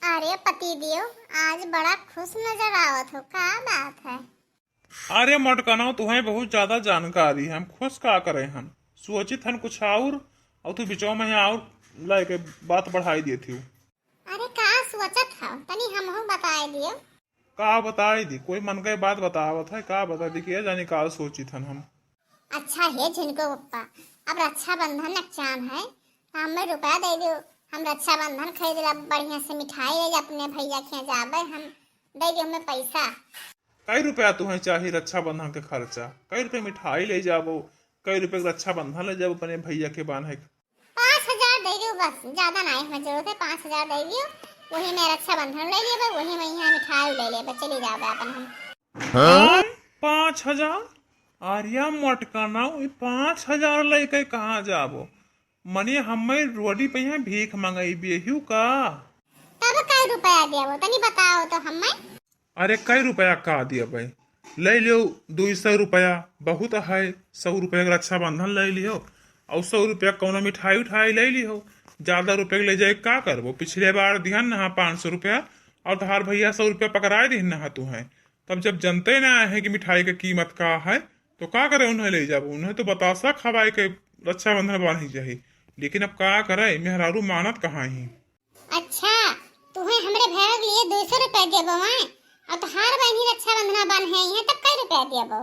अरे पति दियो, आज बड़ा खुश नजर आवत हो, का बात है? अरे मटकना तुम्हें बहुत ज्यादा जानकारी है। हम खुश का करे हम सोचित हन कुछ और तू बिचो में और लाके बात बढ़ाई दी थी। अरे का सोचत हो, तनी हमहू बताए दियो। का बताई दी? कोई मन के बात बतावत है, का बता दी कि जानी का सोचित हन हम। अच्छा हे झिनको पप्पा, अब रक्षाबंधन चांद है, हमें रुपया दे दियो। हम रक्षाबंधन खरीद ला, बढ़िया से मिठाई ले जा अपने भैया के यहाँ जाबे, हम दे दियो हमें पैसा। कई रुपया तुम्हें चाहिए रक्षाबंधन के खर्चा? कई रुपये मिठाई ले जाबो, कई रुपये रक्षाबंधन ले जाबो अपने भैया के बांधे। 5,000 दे दियो, बस ज्यादा नहीं हमें जरूरत है। 5,000 दे दियो, वही में रक्षाबंधन ले लेबे, वही में यहाँ मिठाई ले लेबे, चली जाबे अपन हम। 5,000? आर्या मटकना 5,000 लेके कहाँ जाबो? मने हमें रोडी पे यहाँ भीख मंगाई बेहू का? तब कई रुपया देबो तनी बताओ तो हमें। अरे कई रुपया का दिया भाई? ले लियो 200 रुपया बहुत है। 100 रुपया का रक्षाबंधन ले लियो और 100 रुपया कौनो मिठाई उठाई ले लियो। ज्यादा रुपये ले जाए का करबो? पिछले बार दिहन ना 500 रुपया और तहार भैया 100 रुपया पकड़ाए दिहन ना तू है। तब जब जनते ना है कि मिठाई की कीमत का है तो का करे? उन्हें ले जाबो, उन्हें तो बतासा खवाए के रक्षाबंधन बांधी चाहिए। लेकिन अब का करे, मेहरारू मानत कहाँ ही। अच्छा, तुम्हें हमरे भैया के लिए 200 रुपया देबो मैं, और तोहार बहनी रक्षाबंधन बन है यहाँ, तब कई रुपया देबो?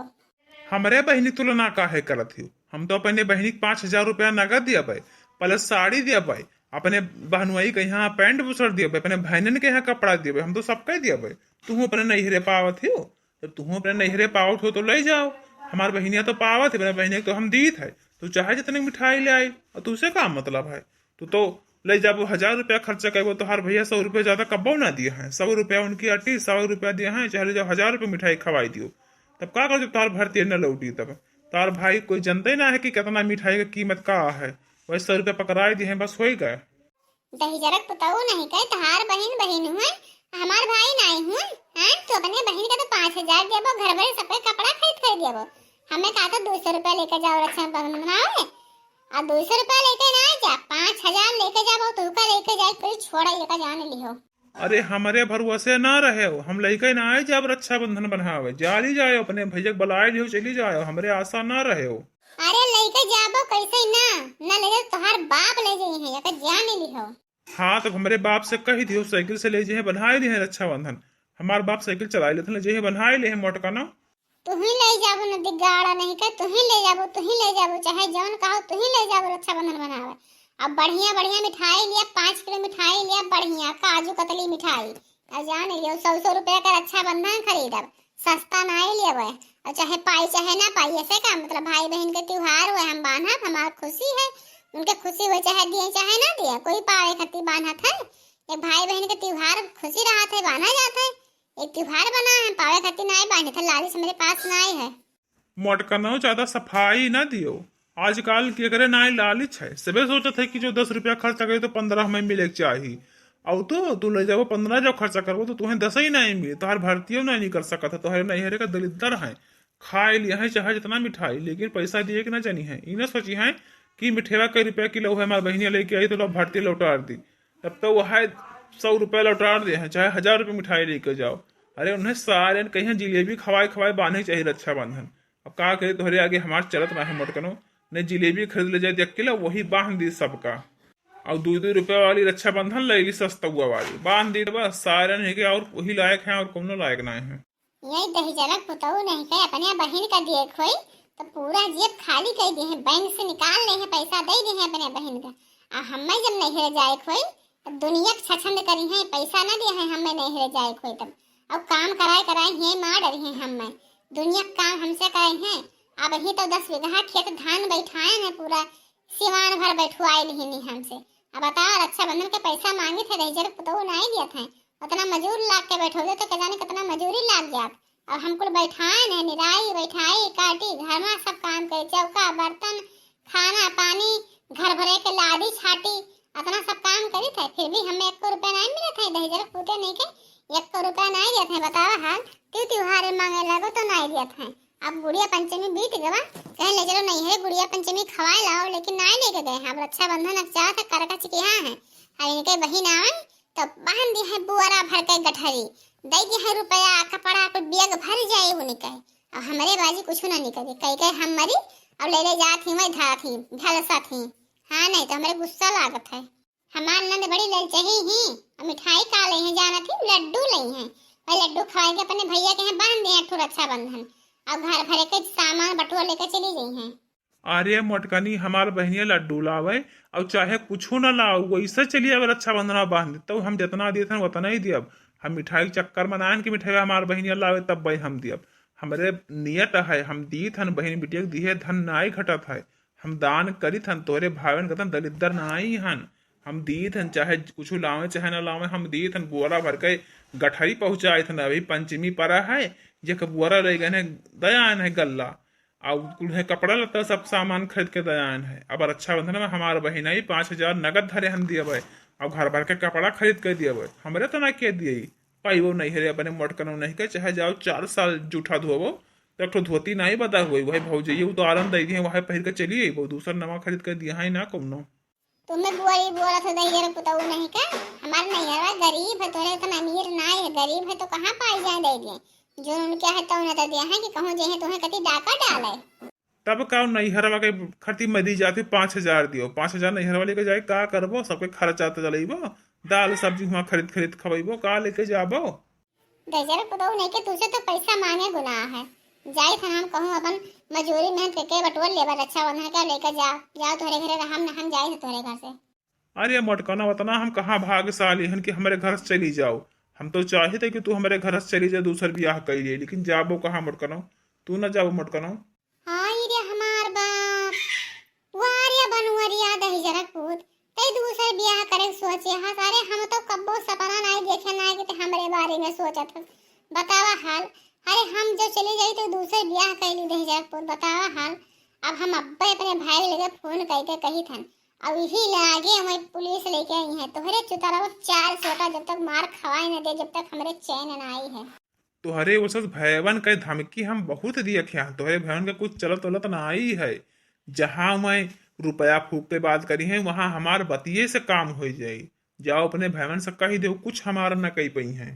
हमारे बहनी तुलना काहे करत ही? हम तो अपने बहनी के 5,000 रुपया नगद दिया भाई, प्लस साड़ी दिया भाई, अपने बहनुआई के यहाँ पैंट बुसर दिया भाई, अपने बहनन के यहाँ कपड़ा दिया भाई, हम तो सबका दिया भाई। तू अपने नैहरे पावत हो, जब तू अपने नैहरे पावत हो तो ले जाओ। हमारे बहनिया तो पावत है, अपने बहनिया तो हम दीत है, तू चाहे जितने मिठाई ले आए और तुझसे का मतलब है? तू तो ले जाबो 1,000 रुपया खर्चा करबो तो हर भैया 100 रुपया ज्यादा कब्बो ना दिए हैं। 100 रुपया उनकी अटी, 100 रुपया दिए हैं, चाहे जब 1,000 रुपया मिठाई खवाई दियो। तब का कर, जब तार भरती न लौटी तब तार भाई कोई जनते ना है कि कितना मिठाई की कीमत का है। वही 100 रुपया पकड़ाए दिए हैं, बस हो गए। दही जरक बताओ नहीं कहे, तोहार बहन बहन हुए, हमार भाई नहीं हुए हैं। तो अपने बहन का तो 5,000 देबो, घर भर सबके कपड़ा खरीद देबो। हमें कहा था 200 रुपया लेकर जाओ रक्षाबंधन मनाओ, और 200 रुपया लेके ना जा, 5,000 लेके जाओ। तू का लेके जाए कोई छोड़ा लेकर जाने लियो। अरे हमारे भरोसे ना रहे हो, हम लेके ना आए जब रक्षाबंधन बनावे, जाली जाए अपने भैया बुलाए लियो, चली जाओ, हमरे आशा ना रहे हो। अरे लेके जाबो कैसे ना ले जाओ, तोहार बाप ले जाई है, या जाने लियो। हाँ तो हमारे बाप से कही दियो साइकिल से ले जाए बनाए लिए रक्षाबंधन। हमारे बाप साइकिल चला लेते ले जाए बनाए लिए मोटकाना। तू ही ले जाबो, न दिगाड़ा नहीं कहे, तू ही ले जाबो, तू ही ले जाबो, चाहे जौन कहो तू ही ले जाबो रक्षाबंधन मनावे। अब बढ़िया बढ़िया मिठाई लिया, 5 किलो मिठाई लिया, बढ़िया काजू कतली मिठाई, और जाने लियो 100 रुपया का रक्षाबंधन खरीदब, सस्ता ना ही लिया। और चाहे पाई चाहे ना पाई, ऐसे का मतलब भाई बहन के त्योहार हुए, हम बांधा, हमारा खुशी है, उनके खुशी हुए चाहे दिए चाहे ना दिए, कोई पावे खातिर बांधा था। एक भाई बहन के त्योहार खुशी रहा था, बांधा जाता है, एक त्योहार बना है, पावे खातिर नहीं बांधे थे, लालिच मेरे पास नहीं है। मोटकनो ज्यादा सफाई ना दियो, आजकल के करे ना लालिच है। सबे सोचत है कि जो 10 रुपया खर्चा करे तो 15 हमें मिले चाहिए, और तो तू ले जाओ 15 जब खर्चा करबो तो तुम्हें 10 ही नहीं मिले, तुम्हार भर्तियों नहीं कर सकता, तुम्हारे नैहरे का दलिद्दर है, खाए लिया है चाहे जितना मिठाई, लेकिन पैसा दिए कि ना जानी है। इन्हें सोची है कि मिठेवा कई रुपया किलो है, हमारी बहनिया लेके आई तो लोग भर्ती लौटा दी, तब तो वह 100 रुपया लौटा दिए हैं, चाहे 1,000 रुपये मिठाई लेके जाओ। अरे उन्हें सारे कहीं जिलेबी खवाए खवाए बांधे चाहिए रक्षाबंधन। अब का करे, तुम्हारे आगे हमारे चलत ना है मोटकनो, ने जिलेबी खरीद ले जाए अकेला वही बांध दी सबका, और 2-2 रुपया वाली रक्षाबंधन ले ली सस्ता हुआ वाली बांध दी, बस सारे नहीं के और वही लायक है और कौनो लायक नहीं है। यही दही जरक बताओ नहीं कहे, अपने बहन का दिए खोई तो पूरा जेब खाली कर दिए हैं, बैंक से निकाल ले हैं, पैसा दे दिए हैं अपने बहन का। और हमें जब नैहरे जाए खोई तब दुनिया छछंद करी है, पैसा ना दिए हैं हमें नैहरे जाए खोई तब। अब काम कराए कराए ये मार डरी हैं, हमें दुनिया काम हमसे करे हैं। अब ही तो 10 बीघा खेत धान बैठाए हैं, पूरा सिवान भर बैठवाए नहीं हमसे। अब बताओ रक्षाबंधन के पैसा मांगे थे, दही जरक बताओ नहीं दिए थे, उतना मजूर लाग के बैठो तो क्या जाने कितना मजूरी लाग जात। और हमको बैठाए न, निराई बैठाई काटी, घर में सब काम करे, चौका बर्तन खाना पानी घर भरे के लादी छाटी, इतना सब काम करी थे, फिर भी हमें 1 रुपया नहीं मिले थे। दही जरक पूछे नहीं के 1 रुपया नहीं दिए थे, बताओ हाल क्यों त्योहार मांगे लगो तो नहीं दिए थे। अब गुड़िया पंचमी बीत गवा, कहे ले चलो नहीं है गुड़िया पंचमी खवाए लाओ, लेकिन नहीं लेके गए। अब रक्षाबंधन चाह कर चिकिहा है, और इनके बहन आए तो बांध दिए है बुआरा भर के गठरी, दे दिए है रुपया कपड़ा पर बेग भर जाए वो निकल। अब हमारे बाजी कुछ ना निकले, कई कई हम मरी अब ले जात ही वही धा थी झलसा थी। हाँ नहीं तो हमारे गुस्सा लागत है। हमार नंद बड़ी ललचही ही, मिठाई का ले हैं जाना थी, लड्डू ले हैं, वही लड्डू खवाए के अपने भैया के हैं बांध दिए ठो रक्षाबंधन। अब घर भरे के सामान बटुआ लेकर चली गई हैं। अरे मोटकनी हमार बहनिया लड्डू लावे और चाहे कुछो ना लाओ वैसे चलिए अब रक्षाबंधन बांध तो हम जितना दिए थे उतना ही दियब। हम मिठाई के चक्कर में नान की मिठाई हमार बहनिया लावे तब भाई हम दियब। हमरे नियत है हम दी थन बहन बिटिया दिए धन नाई घटत है। हम दान करी थन तोरे भावन कतन दलिद्दर नाई हन। हम दी थन चाहे कुछ लावे चाहे ना लावे हम दी थन बुआरा भर के गठरी पहुंचाए थन। अभी पंचमी परा है जे बुआरा रह गए दयान है गल्ला और कपड़ा लत्ता सब सामान खरीद के दयान है। अब रक्षाबंधन में हमारे बहन आई 5,000 नगद धरे हम दिए भाई और घर भर के कपड़ा खरीद के दिए भाई। हमरे तो ना के दिए पाई वो नहीं हरे अपने मोटकनो नहीं के चाहे जाओ 4 साल जूठा धोबो तो एक धोती नहीं बता हुई वही भौजी वो तो आराम दे दिए वही पहिर के चलिए वो दूसरा नवा खरीद के दिया है ना कुमनो। तुम्हें बुआरी बुआरा तो दही पुताऊ नहीं का, हमारे नहीं गरीब है तोरे इतना अमीर ना है, गरीब है तो कहाँ पाई जाए दे दिए जो उनके है तो उन्हें तो दिया है कि कहूँ जे है तुम्हें कति डाका डाले। तब का नैहरवा के खर्ची मदी जाती 5,000 दियो 5,000 नैहरवा लेके जाए का करबो सबके खर्चा तो चलेबो दाल सब्जी हुआ खरीद खरीद खवेबो का लेके जाबो। दजर पुताऊ नहीं के तुझे तो पैसा मांगे गुनाह है। जाई था हम कहूँ अपन मजूरी मेहनत करके बटुआ लेबर रक्षाबंधन का लेकर जाओ तोरे घरे हम जाए थे तोरे घर से। अरे मोटकना वतना हम कहाँ भाग्यशाली हन कि हमारे घर से चली जाओ। हम तो चाहते कि तू हमारे घर से चली जाए दूसर ब्याह कर लिए लेकिन जाबो कहाँ मोटकनो तू ना जाबो मोटकनो। हाँ रे हमार बाप वारिया बनवरिया दही जरक पूत तई दूसर ब्याह करे सोचे। हाँ सारे हम तो कब्बो सपना नहीं देखे ना कि हमरे बारे में सोचत हन। बतावा हाल अरे हम जब चले जाई तो दूसरे ब्याह कर ली दही जरक पूत बतावा हाल। अब हम अब्बे अपने भाई लेके फोन करके कही थन अब यही लागे हमें पुलिस लेके आई है तोहरे चुतारा 4 सोटा जब तक मार खवाए न दे जब तक हमारे चैन न आई है। तुहरे उस भयवन के धमकी हम बहुत दिए ख्या तुहरे भयवन का कुछ चलत वलत ना आई है। जहाँ मैं रुपया फूक के बात करी है वहां हमार बतिये से काम हो जाये। जाओ अपने भयवन से कही दो कुछ हमारा न कही पई है।